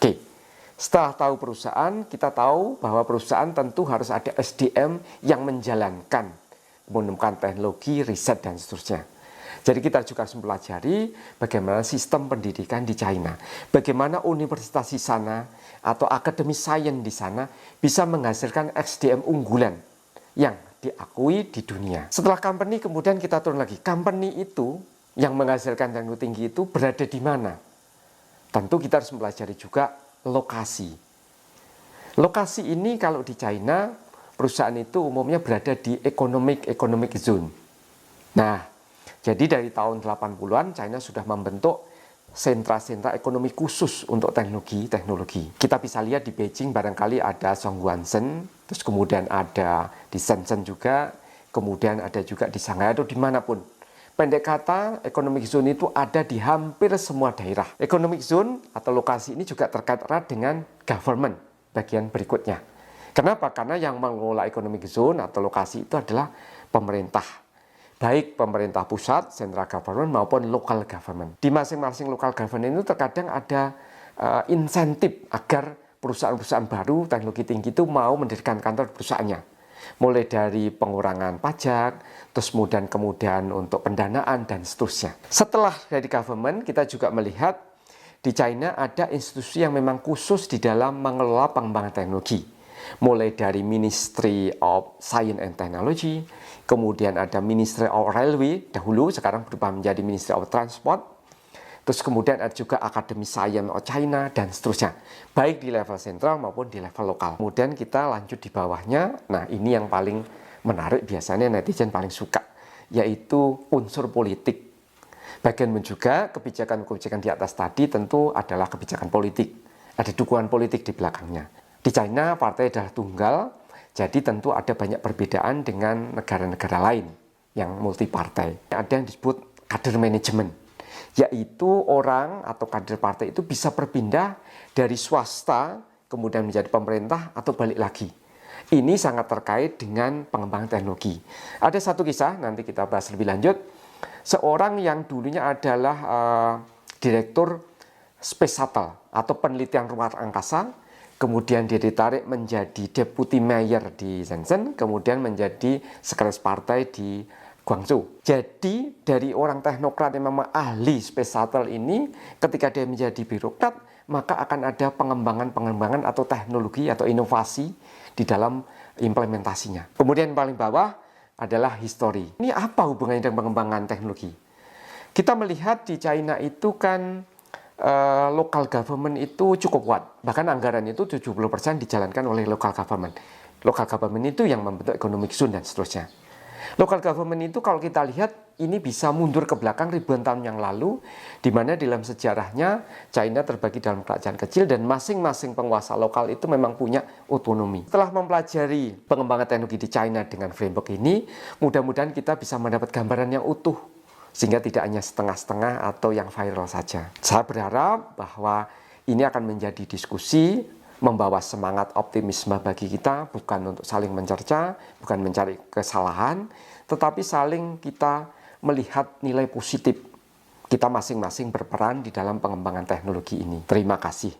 Oke, setelah tahu perusahaan, kita tahu bahwa perusahaan tentu harus ada SDM yang menjalankan, menemukan teknologi, riset, dan seterusnya. Jadi kita juga harus mempelajari bagaimana sistem pendidikan di China, bagaimana universitas di sana atau akademi sains di sana bisa menghasilkan SDM unggulan yang diakui di dunia. Setelah company, kemudian kita turun lagi. Company itu yang menghasilkan teknologi tinggi itu berada di mana? Tentu kita harus mempelajari juga lokasi. Lokasi ini kalau di China, perusahaan itu umumnya berada di economic zone. Nah, jadi dari tahun 80-an China sudah membentuk sentra-sentra ekonomi khusus untuk teknologi. Kita bisa lihat di Beijing barangkali ada Zhongguancun, terus kemudian ada di Shenzhen juga, kemudian ada juga di Shanghai atau dimanapun. Pendek kata, economic zone itu ada di hampir semua daerah. Economic zone atau lokasi ini juga terkait erat dengan government bagian berikutnya. Kenapa? Karena yang mengelola economic zone atau lokasi itu adalah pemerintah. Baik pemerintah pusat, central government maupun local government. Di masing-masing local government itu terkadang ada insentif agar perusahaan-perusahaan baru teknologi tinggi itu mau mendirikan kantor perusahaannya. Mulai dari pengurangan pajak, terus kemudian untuk pendanaan dan seterusnya. Setelah dari government, kita juga melihat di China ada institusi yang memang khusus di dalam mengelola pengembangan teknologi. Mulai dari Ministry of Science and Technology, kemudian ada Ministry of Railway, dahulu sekarang berubah menjadi Ministry of Transport, terus kemudian ada juga Academy Science of China, dan seterusnya. Baik di level sentral maupun di level lokal. Kemudian kita lanjut di bawahnya, nah ini yang paling menarik biasanya netizen paling suka, yaitu unsur politik. Bagian juga kebijakan-kebijakan di atas tadi tentu adalah kebijakan politik. Ada dukungan politik di belakangnya. Di China partai adalah tunggal, jadi tentu ada banyak perbedaan dengan negara-negara lain yang multi partai. Ada yang disebut kader manajemen, yaitu orang atau kader partai itu bisa berpindah dari swasta kemudian menjadi pemerintah atau balik lagi. Ini sangat terkait dengan pengembangan teknologi. Ada satu kisah, nanti kita bahas lebih lanjut. Seorang yang dulunya adalah direktur Space Shuttle atau penelitian ruang angkasa, kemudian dia ditarik menjadi deputy mayor di Shenzhen, kemudian menjadi sekretaris partai di Guangzhou. Jadi dari orang teknokrat yang memang ahli Space Shuttle ini, ketika dia menjadi birokrat, maka akan ada pengembangan atau teknologi atau inovasi di dalam implementasinya. Kemudian paling bawah adalah history. Ini apa hubungannya dengan pengembangan teknologi? Kita melihat di China itu kan local government itu cukup kuat. Bahkan anggaran itu 70% dijalankan oleh local government. Local government itu yang membentuk economic zone dan seterusnya. Local government itu kalau kita lihat ini bisa mundur ke belakang ribuan tahun yang lalu, di mana dalam sejarahnya China terbagi dalam kerajaan kecil dan masing-masing penguasa lokal itu memang punya otonomi. Setelah mempelajari pengembangan teknologi di China dengan framework ini, mudah-mudahan kita bisa mendapat gambaran yang utuh, sehingga tidak hanya setengah-setengah atau yang viral saja. Saya berharap bahwa ini akan menjadi diskusi, membawa semangat optimisme bagi kita, bukan untuk saling mencerca, bukan mencari kesalahan, tetapi saling kita melihat nilai positif. Kita masing-masing berperan di dalam pengembangan teknologi ini. Terima kasih.